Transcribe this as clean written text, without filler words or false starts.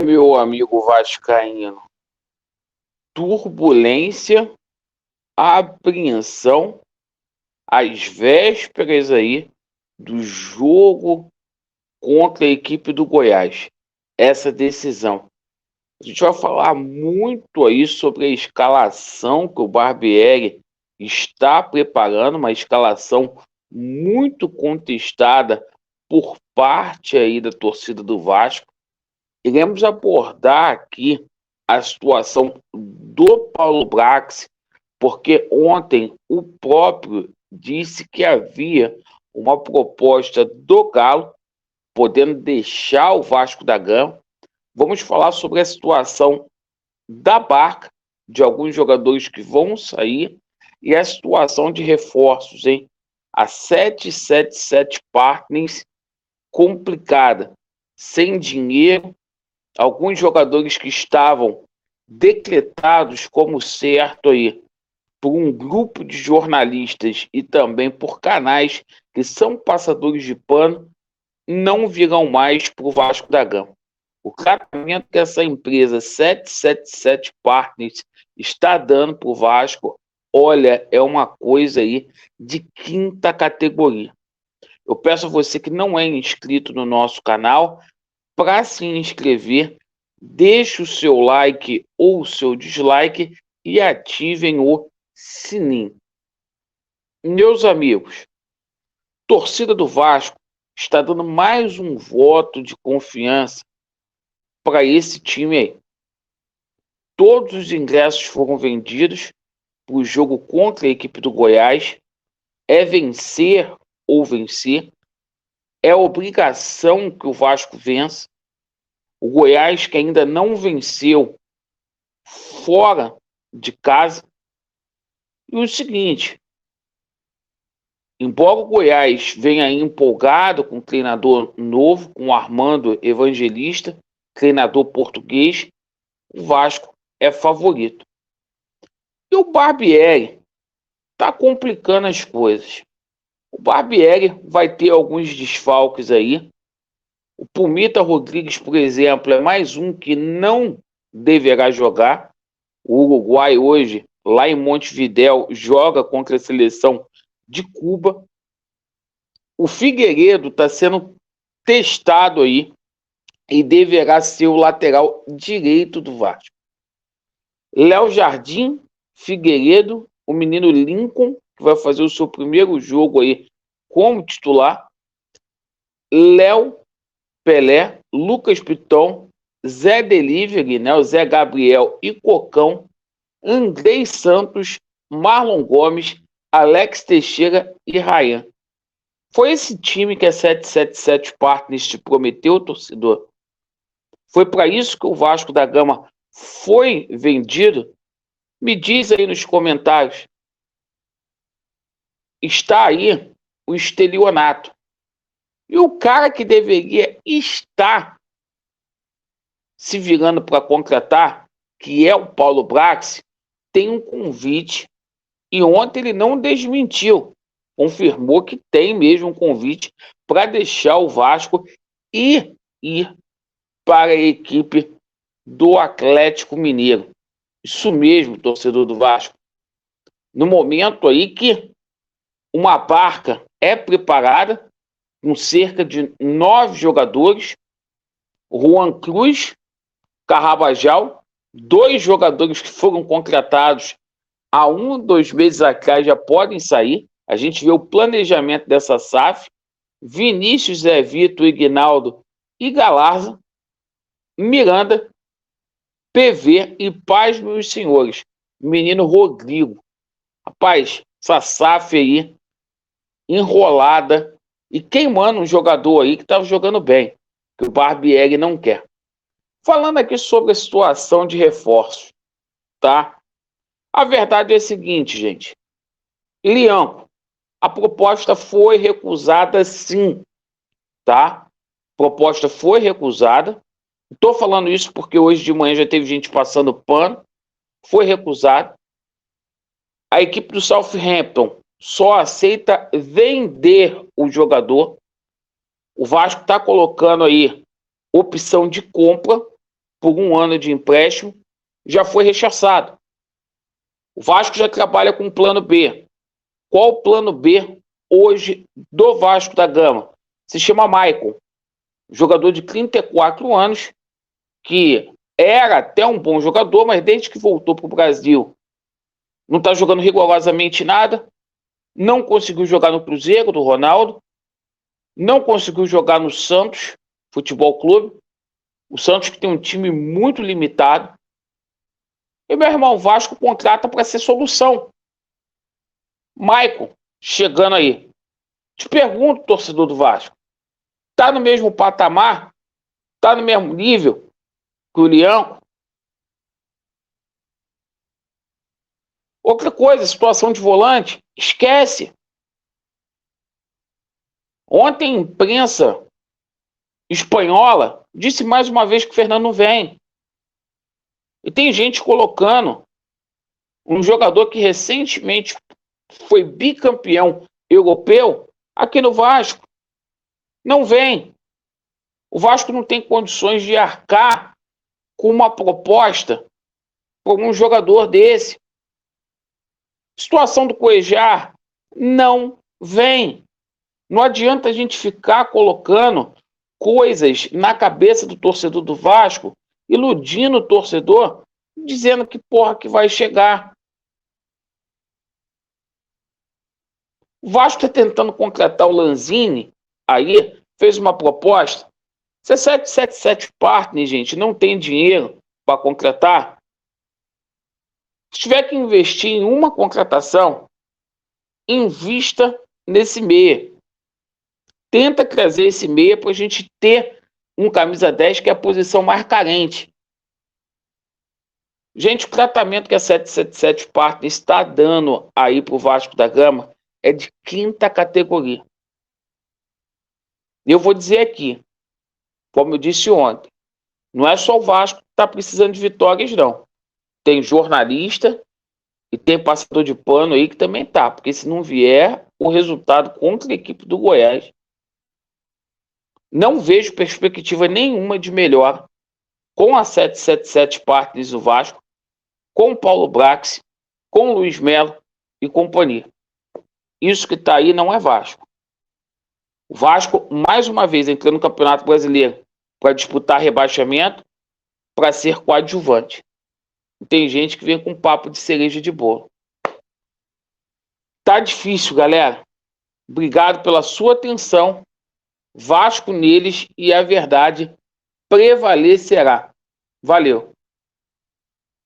Meu amigo vascaíno, turbulência, apreensão, às vésperas aí do jogo contra a equipe do Goiás. Essa decisão. A gente vai falar muito aí sobre a escalação que o Barbieri está preparando, uma escalação muito contestada por parte aí da torcida do Vasco. Iremos abordar aqui a situação do Paulo Brax, porque ontem o próprio disse que havia uma proposta do Galo, podendo deixar o Vasco da Gama. Vamos falar sobre a situação da Barca, de alguns jogadores que vão sair, e a situação de reforços, hein? A 777 Partners complicada, sem dinheiro, alguns jogadores que estavam decretados como certo aí por um grupo de jornalistas e também por canais que são passadores de pano, não virão mais para o Vasco da Gama. O tratamento que essa empresa 777 Partners está dando para o Vasco, olha, é uma coisa aí de quinta categoria. Eu peço a você que não é inscrito no nosso canal, para se inscrever, deixe o seu like ou o seu dislike e ativem o sininho. Meus amigos, torcida do Vasco está dando mais um voto de confiança para esse time aí. Todos os ingressos foram vendidos para o jogo contra a equipe do Goiás. É vencer ou vencer. É obrigação que o Vasco vença. O Goiás, que ainda não venceu fora de casa. E o seguinte, embora o Goiás venha empolgado com um treinador novo, com o Armando Evangelista, treinador português, o Vasco é favorito. E o Barbieri está complicando as coisas. O Barbieri vai ter alguns desfalques aí. O Pumita Rodrigues, por exemplo, é mais um que não deverá jogar. O Uruguai hoje, lá em Montevidéu, joga contra a seleção de Cuba. O Figueiredo está sendo testado aí e deverá ser o lateral direito do Vasco. Léo Jardim, Figueiredo, o menino Lincoln, que vai fazer o seu primeiro jogo aí como titular. Léo, Pelé, Lucas Piton, Zé Delivery, né, o Zé Gabriel e Cocão, Andrei Santos, Marlon Gomes, Alex Teixeira e Ryan. Foi esse time que a 777 Partners te prometeu, torcedor? Foi para isso que o Vasco da Gama foi vendido? Me diz aí nos comentários. Está aí o estelionato. E o cara que deveria estar se virando para contratar, que é o Paulo Brax, tem um convite. E ontem ele não desmentiu. Confirmou que tem mesmo um convite para deixar o Vasco e ir para a equipe do Atlético Mineiro. Isso mesmo, torcedor do Vasco. No momento aí que uma barca é preparada com cerca de 9 jogadores, Juan Cruz, Carrabajal, 2 jogadores que foram contratados há 2 meses atrás já podem sair. A gente vê o planejamento dessa SAF. Vinícius, Zé Vitor, Ignaldo e Galarza, Miranda, PV e paz, meus senhores, menino Rodrigo. Rapaz, essa SAF aí, enrolada e queimando um jogador aí que estava jogando bem, que o Barbieri não quer. Falando aqui sobre a situação de reforços, tá? A verdade é a seguinte, gente. Lianco, a proposta foi recusada sim, tá? A proposta foi recusada. Estou falando isso porque hoje de manhã já teve gente passando pano. Foi recusado. A equipe do Southampton só aceita vender o jogador. O Vasco está colocando aí opção de compra por 1 ano de empréstimo já foi rechaçado. O Vasco já trabalha com o plano B. Qual o plano B hoje do Vasco da Gama? Se chama Maicon, jogador de 34 anos, que era até um bom jogador, mas desde que voltou para o Brasil não está jogando rigorosamente nada, não conseguiu jogar no Cruzeiro do Ronaldo, não conseguiu jogar no Santos Futebol Clube, o Santos que tem um time muito limitado. E meu irmão, o Vasco contrata para ser solução. Maicon, chegando aí. Te pergunto, torcedor do Vasco, tá no mesmo patamar? Tá no mesmo nível que o Leão? Outra coisa, situação de volante, esquece. Ontem a imprensa espanhola disse mais uma vez que o Fernando não vem. E tem gente colocando um jogador que recentemente foi bicampeão europeu aqui no Vasco. Não vem. O Vasco não tem condições de arcar com uma proposta para um jogador desse. Situação do Cuéllar não vem. Não adianta a gente ficar colocando coisas na cabeça do torcedor do Vasco, iludindo o torcedor, dizendo que porra que vai chegar. O Vasco está tentando contratar o Lanzini, aí fez uma proposta. Se a 777 Partners, gente, não tem dinheiro para contratar, se tiver que investir em uma contratação, invista nesse meia. Tenta trazer esse meia para a gente ter um camisa 10 que é a posição mais carente. Gente, o tratamento que a 777 Partners está dando aí para o Vasco da Gama é de 5ª categoria. E eu vou dizer aqui, como eu disse ontem, não é só o Vasco que está precisando de vitórias, não. Tem jornalista e tem passador de pano aí que também tá, porque se não vier o resultado contra a equipe do Goiás, não vejo perspectiva nenhuma de melhor com a 777 Partners do Vasco, com o Paulo Brax, com o Luiz Melo e companhia. Isso que está aí não é Vasco. O Vasco, mais uma vez, entrando no Campeonato Brasileiro para disputar rebaixamento, para ser coadjuvante. Tem gente que vem com papo de cereja de bolo. Tá difícil, galera. Obrigado pela sua atenção. Vasco neles e a verdade prevalecerá. Valeu.